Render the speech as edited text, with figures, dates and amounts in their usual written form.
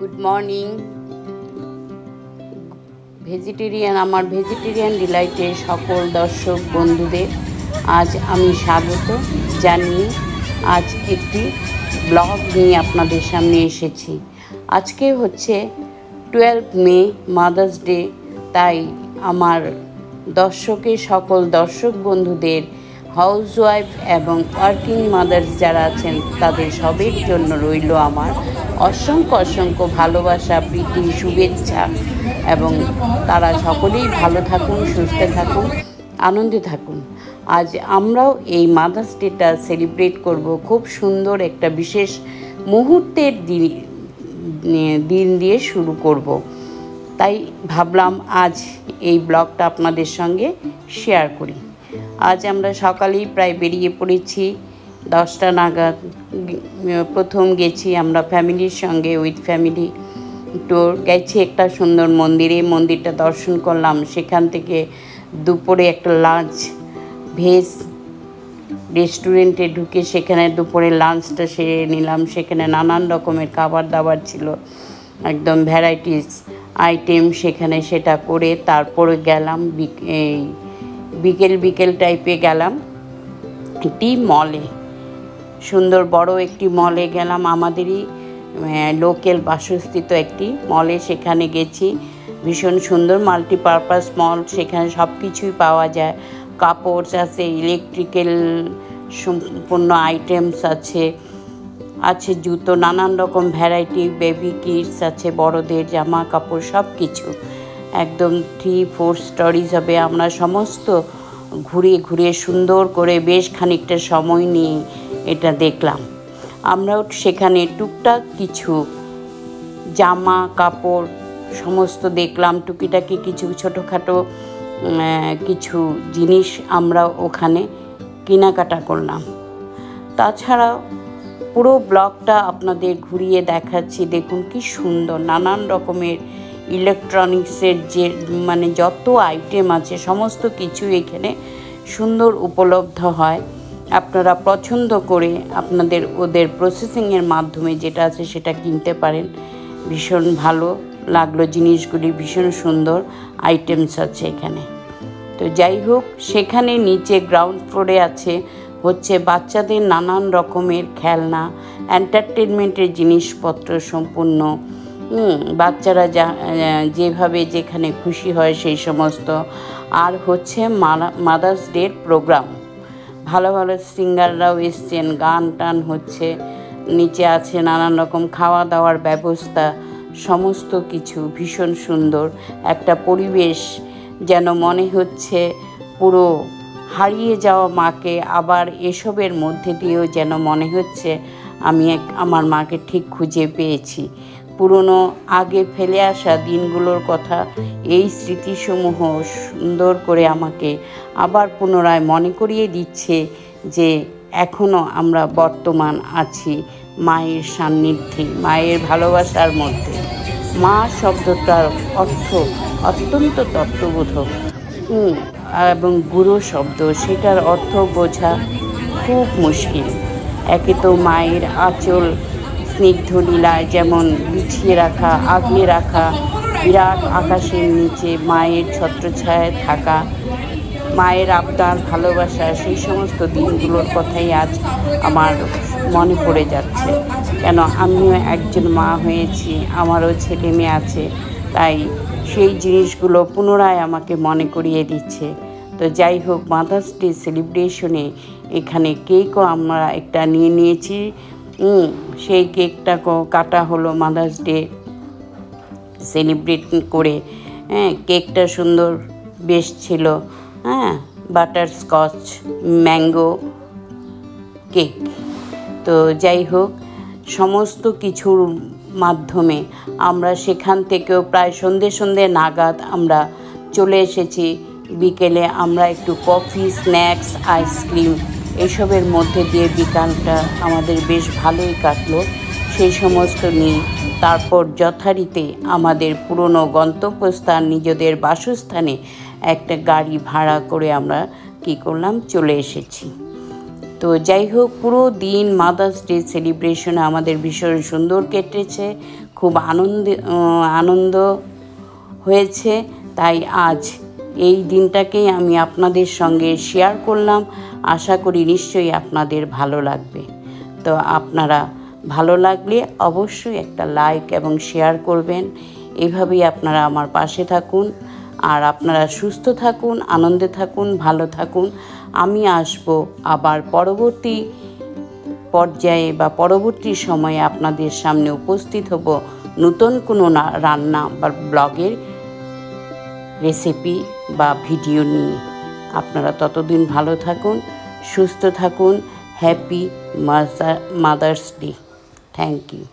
Good morning আমার vegetarian ডিলাইটে সকল দর্শক বন্ধুদের আজ আমি স্বাগত জানিয়ে আজ একটি ব্লগ নিয়ে আপনাদের সামনে এসেছি। আজকে হচ্ছে 12 মে মাদার্স ডে, তাই আমার সকল দর্শক বন্ধুদের হাউসওয়াইফ এবং ওয়ার্কিং মাদার্স যারা আছেন তাদের সবের জন্য রইল আমার অসংখ্য ভালোবাসা, প্রীতি, শুভেচ্ছা এবং তারা সকলেই ভালো থাকুন, সুস্থ থাকুন, আনন্দে থাকুন। আজ আমরাও এই মাদার্স ডেটা সেলিব্রেট করব খুব সুন্দর একটা বিশেষ মুহূর্তের দিন দিয়ে শুরু করব। তাই ভাবলাম আজ এই ব্লগটা আপনাদের সঙ্গে শেয়ার করি। আজ আমরা সকালেই প্রায় বেরিয়ে পড়েছি 10টা নাগাদ। প্রথম গেছি আমরা ফ্যামিলির সঙ্গে, উইথ ফ্যামিলি ট্যুর গেছি একটা সুন্দর মন্দিরে। মন্দিরটা দর্শন করলাম, সেখান থেকে দুপুরে একটা লাঞ্চ ভেজ রেস্টুরেন্টে ঢুকে সেখানে দুপুরে লাঞ্চটা সেরে নিলাম। সেখানে নানান রকমের খাবার দাবার ছিল, একদম ভ্যারাইটিস আইটেম। সেখানে সেটা করে তারপরে গেলাম বিকেল টাইপে গেলাম একটি মলে, সুন্দর বড় একটি মলে গেলাম, আমাদেরই লোকাল বাসস্থিত একটি মলে। সেখানে গেছি, ভীষণ সুন্দর মাল্টিপারপাস মল। সেখানে সব কিছুই পাওয়া যায়, কাপড় আছে, ইলেকট্রিক্যাল সম্পূর্ণ আইটেমস আছে জুতো, নানান রকম ভ্যারাইটি, বেবি কিডস আছে, বড়দের জামা কাপড় সব কিছু একদম 3-4 স্টোরিজ হবে। আমরা সমস্ত ঘুরে সুন্দর করে বেশ খানিকটা সময় নিয়ে এটা দেখলাম। আমরাও সেখানে টুকটাক কিছু জামা কাপড় সমস্ত দেখলাম, টুকিটাকি কিছু ছোটোখাটো কিছু জিনিস আমরা ওখানে কেনাকাটা করলাম। তাছাড়াও পুরো ব্লগটা আপনাদের ঘুরিয়ে দেখাচ্ছি। দেখুন কি সুন্দর নানান রকমের ইলেকট্রনিক্সের যত আইটেম আছে সমস্ত কিছু এখানে সুন্দর উপলব্ধ হয়। আপনারা পছন্দ করে ওদের প্রসেসিংয়ের মাধ্যমে যেটা আছে সেটা কিনতে পারেন। ভীষণ ভালো লাগলো জিনিসগুলি, ভীষণ সুন্দর আইটেমস আছে এখানে। তো যাই হোক, সেখানে নিচে গ্রাউন্ড ফ্লোরে আছে হচ্ছে বাচ্চাদের নানান রকমের খেলনা, এন্টারটেনমেন্টের জিনিসপত্র সম্পূর্ণ। বাচ্চারা যেভাবে যেখানে খুশি হয় সেই সমস্ত। আর হচ্ছে মাদার্স ডের প্রোগ্রাম, ভালো সিঙ্গাররাও এসছেন, গান টান হচ্ছে। নিচে আছে নানান রকম খাওয়া দাওয়ার ব্যবস্থা, সমস্ত কিছু ভীষণ সুন্দর একটা পরিবেশ। যেন মনে হচ্ছে পুরো হারিয়ে যাওয়া মাকে আবার এসবের মধ্যে দিয়েও যেন মনে হচ্ছে আমি আমার মাকে ঠিক খুঁজে পেয়েছি। পুরনো আগে ফেলে আসা দিনগুলোর কথা, এই স্মৃতিসমূহ সুন্দর করে আমাকে আবার পুনরায় মনে করিয়ে দিচ্ছে যে এখনও আমরা বর্তমান আছি মায়ের সান্নিধ্যে, মায়ের ভালোবাসার মধ্যে। মা শব্দটার অর্থ অত্যন্ত তত্ত্ববোধক এবং গুরু শব্দ, সেটার অর্থ বোঝা খুব মুশকিল। একে তো মায়ের আঁচল স্নিগ্ধ লীলায় যেমন বিছিয়ে রাখা, আগলে রাখা, বিরাট আকাশের নিচে মায়ের ছত্রছায়ায় থাকা, মায়ের আবদার ভালোবাসা, সেই সমস্ত দিনগুলোর কথাই আজ আমার মনে পড়ে যাচ্ছে। কেন আমিও একজন মা হয়েছি, আমারও ছেলে মেয়ে আছে, তাই সেই জিনিসগুলো পুনরায় আমাকে মনে করিয়ে দিচ্ছে। তো যাই হোক, মাদার্স ডে সেলিব্রেশনে এখানে কেকও আমরা একটা নিয়েছি। সেই কেকটাকেও কাটা হলো মাদার্স ডে সেলিব্রেট করে। কেকটা সুন্দর বেশ ছিল, বাটারস্কচ ম্যাঙ্গো কেক। তো যাই হোক, সমস্ত কিছুর মাধ্যমে আমরা সেখান থেকেও প্রায় সন্ধে নাগাদ আমরা চলে এসেছি। বিকেলে আমরা একটু কফি, স্ন্যাক্স, আইসক্রিম এসবের মধ্যে দিয়ে বিকালটা আমাদের বেশ ভালোই কাটলো। সেই সমস্ত নিয়ে তারপর যথারীতি আমাদের পুরনো গন্তব্যস্থান নিজেদের বাসস্থানে একটা গাড়ি ভাড়া করে আমরা কী করলাম, চলে এসেছি। তো যাই হোক, পুরো দিন মাদার্স ডে সেলিব্রেশনে আমাদের ভীষণ সুন্দর কেটেছে, খুব আনন্দ হয়েছে। তাই আজ এই দিনটাকেই আমি আপনাদের সঙ্গে শেয়ার করলাম। আশা করি নিশ্চয়ই আপনাদের ভালো লাগবে। তো আপনারা ভালো লাগলে অবশ্যই একটা লাইক এবং শেয়ার করবেন। এভাবেই আপনারা আমার পাশে থাকুন, আর আপনারা সুস্থ থাকুন, আনন্দে থাকুন, ভালো থাকুন। আমি আসব আবার পরবর্তী পর্যায়ে বা পরবর্তী সময়ে আপনাদের সামনে উপস্থিত হব নতুন কোনো রান্না বা ব্লগের রেসিপি বা ভিডিও নিয়ে। আপনারা ততদিন ভালো থাকুন, সুস্থ থাকুন। Happy mother's day. Thank you.